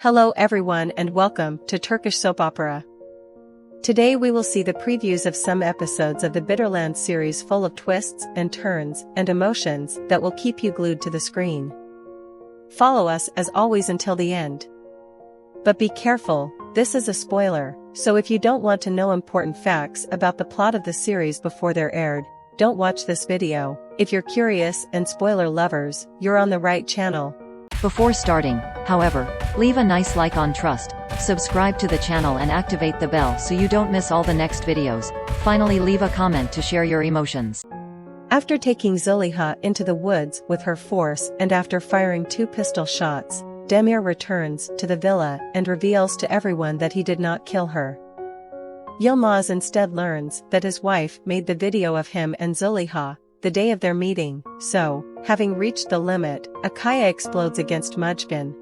Hello everyone and welcome to Turkish Soap Opera. Today we will see the previews of some episodes of the Bitterland series full of twists and turns and emotions that will keep you glued to the screen. Follow us as always until the end. But be careful, this is a spoiler, so if you don't want to know important facts about the plot of the series before they're aired, don't watch this video. If you're curious and spoiler lovers, you're on the right channel. Before starting, however, leave a nice like on Trust, subscribe to the channel and activate the bell so you don't miss all the next videos. Finally, leave a comment to share your emotions. After taking Zülheya into the woods with her force and after firing 2 pistol shots, Demir returns to the villa and reveals to everyone that he did not kill her. Yılmaz instead learns that his wife made the video of him and Zülheya the day of their meeting, so, having reached the limit, Akaya explodes against Mujgan.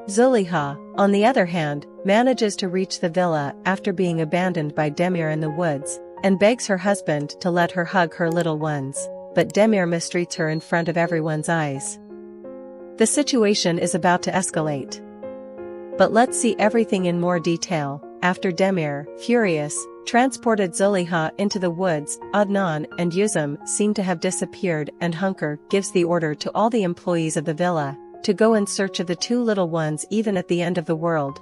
Zülheya, on the other hand, manages to reach the villa after being abandoned by Demir in the woods, and begs her husband to let her hug her little ones, but Demir mistreats her in front of everyone's eyes. The situation is about to escalate. But let's see everything in more detail. After Demir, furious, transported Zülheya into the woods, Adnan and Yılmaz seem to have disappeared and Hunker gives the order to all the employees of the villa to go in search of the 2 little ones even at the end of the world.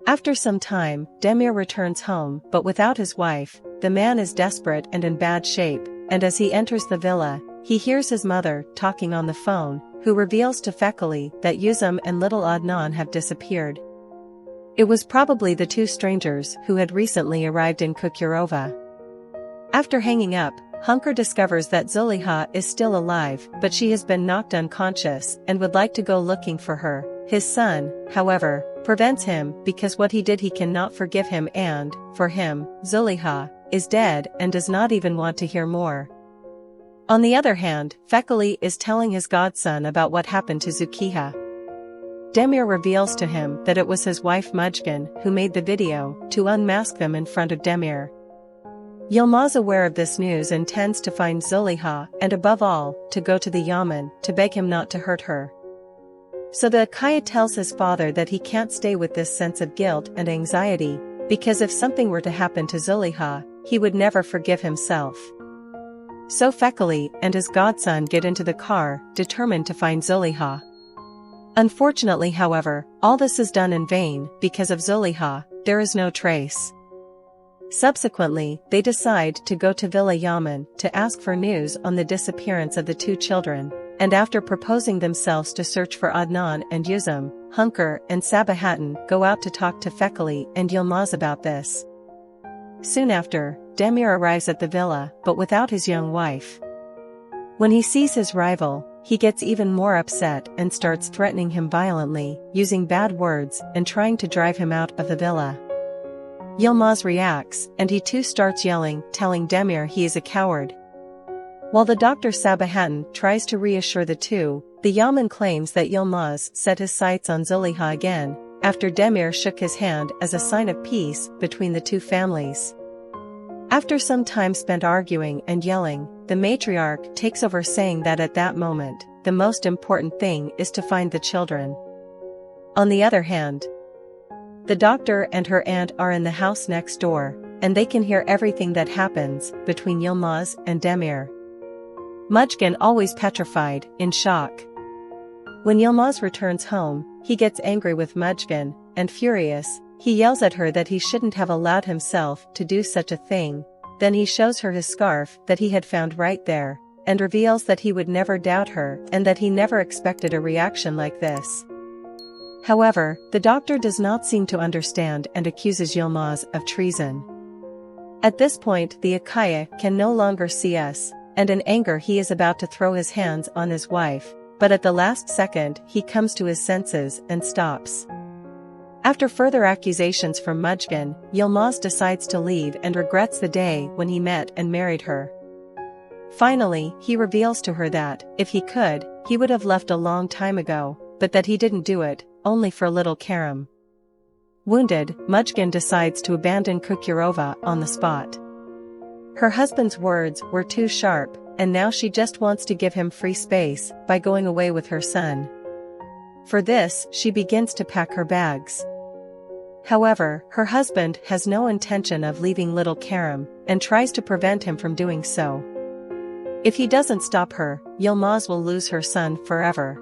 After some time, Demir returns home but without his wife. The man is desperate and in bad shape, and as he enters the villa, he hears his mother talking on the phone, who reveals to Fekali that Yılmaz and little Adnan have disappeared. It was probably the 2 strangers who had recently arrived in Çukurova. After hanging up, Hunker discovers that Zülheya is still alive but she has been knocked unconscious and would like to go looking for her. His son, however, prevents him because what he did he cannot forgive him and, for him, Zülheya is dead and does not even want to hear more. On the other hand, Fekali is telling his godson about what happened to Zülheya. Demir reveals to him that it was his wife Mujgan who made the video to unmask them in front of Demir. Yılmaz, aware of this news, intends to find Zülheya and above all, to go to the Yaman to beg him not to hurt her. So the Akaya tells his father that he can't stay with this sense of guilt and anxiety, because if something were to happen to Zülheya, he would never forgive himself. So Fekali and his godson get into the car, determined to find Zülheya. Unfortunately, however, all this is done in vain because of Zülheya. There is no trace. Subsequently, they decide to go to Villa Yaman to ask for news on the disappearance of the 2 children, and after proposing themselves to search for Adnan and Yılmaz, Hunker and Sabahattin go out to talk to Fekali and Yılmaz about this. Soon after, Demir arrives at the villa but without his young wife. When he sees his rival, he gets even more upset and starts threatening him violently, using bad words and trying to drive him out of the villa. Yılmaz reacts, and he too starts yelling, telling Demir he is a coward. While the doctor Sabahattin tries to reassure the 2, the Yaman claims that Yılmaz set his sights on Zülheya again, after Demir shook his hand as a sign of peace between the 2 families. After some time spent arguing and yelling, the matriarch takes over, saying that at that moment, the most important thing is to find the children. On the other hand, the doctor and her aunt are in the house next door, and they can hear everything that happens between Yılmaz and Demir. Mujgan, always petrified, in shock. When Yılmaz returns home, he gets angry with Mujgan, and furious, he yells at her that he shouldn't have allowed himself to do such a thing. Then he shows her his scarf that he had found right there, and reveals that he would never doubt her and that he never expected a reaction like this. However, the doctor does not seem to understand and accuses Yılmaz of treason. At this point, the Akaya can no longer see us, and in anger he is about to throw his hands on his wife, but at the last second he comes to his senses and stops. After further accusations from Mujgan, Yılmaz decides to leave and regrets the day when he met and married her. Finally, he reveals to her that, if he could, he would have left a long time ago, but that he didn't do it, only for little Kerem. Wounded, Mujgan decides to abandon Çukurova on the spot. Her husband's words were too sharp, and now she just wants to give him free space by going away with her son. For this, she begins to pack her bags. However, her husband has no intention of leaving little Kerem, and tries to prevent him from doing so. If he doesn't stop her, Yılmaz will lose her son forever.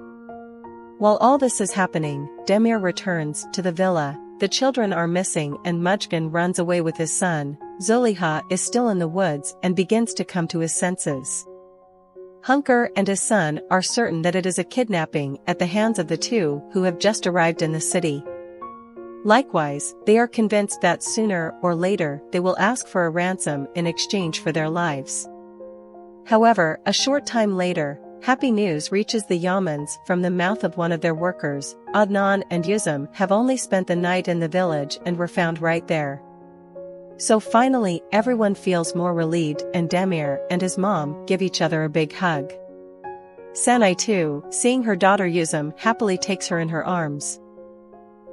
While all this is happening, Demir returns to the villa. The children are missing and Mujgan runs away with his son. Zülheya is still in the woods and begins to come to his senses. Hunker and his son are certain that it is a kidnapping at the hands of the two who have just arrived in the city. Likewise, they are convinced that sooner or later they will ask for a ransom in exchange for their lives. However, a short time later, happy news reaches the Yamans from the mouth of one of their workers. Adnan and Yusum have only spent the night in the village and were found right there. So finally, everyone feels more relieved and Demir and his mom give each other a big hug. Sanay too, seeing her daughter Yusum, happily takes her in her arms.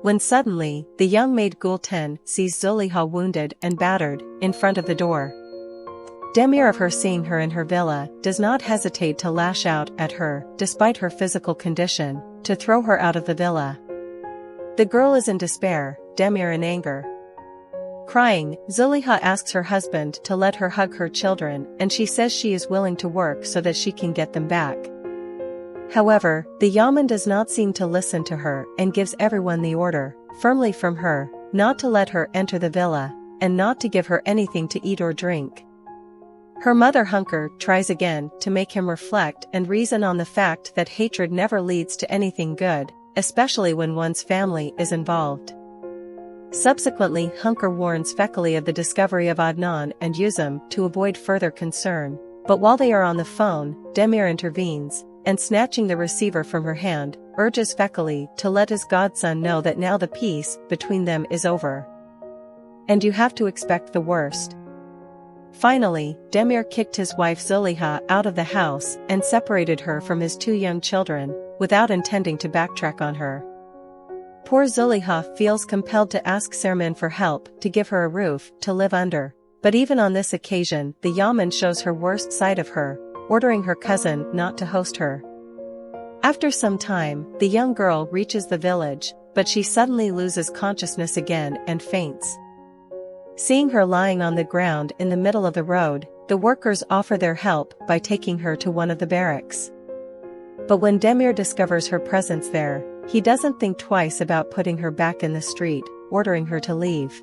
When suddenly, the young maid Gülten sees Zülheya wounded and battered in front of the door. Demir, of her seeing her in her villa, does not hesitate to lash out at her, despite her physical condition, to throw her out of the villa. The girl is in despair, Demir in anger. Crying, Zülheya asks her husband to let her hug her children, and she says she is willing to work so that she can get them back. However, the Yaman does not seem to listen to her and gives everyone the order, firmly from her, not to let her enter the villa, and not to give her anything to eat or drink. Her mother Hunker tries again to make him reflect and reason on the fact that hatred never leads to anything good, especially when one's family is involved. Subsequently, Hunker warns Fekali of the discovery of Adnan and Yusum to avoid further concern, but while they are on the phone, Demir intervenes, and snatching the receiver from her hand, urges Fekali to let his godson know that now the peace between them is over. And you have to expect the worst. Finally, Demir kicked his wife Zülheya out of the house and separated her from his two young children, without intending to backtrack on her. Poor Zülheya feels compelled to ask Sermin for help to give her a roof to live under, but even on this occasion the Yaman shows her worst side of her, ordering her cousin not to host her. After some time, the young girl reaches the village, but she suddenly loses consciousness again and faints. Seeing her lying on the ground in the middle of the road, the workers offer their help by taking her to one of the barracks. But when Demir discovers her presence there, he doesn't think twice about putting her back in the street, ordering her to leave.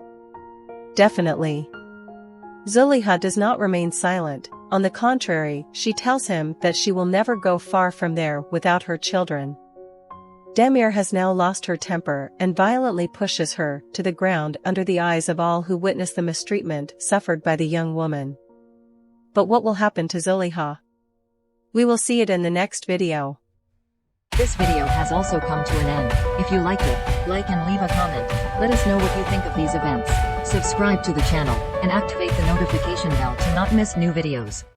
Definitely. Zülheya does not remain silent, on the contrary, she tells him that she will never go far from there without her children. Demir has now lost her temper and violently pushes her to the ground under the eyes of all who witness the mistreatment suffered by the young woman. But what will happen to Zülheya? We will see it in the next video. This video has also come to an end. If you liked it, like and leave a comment. Let us know what you think of these events. Subscribe to the channel, and activate the notification bell to not miss new videos.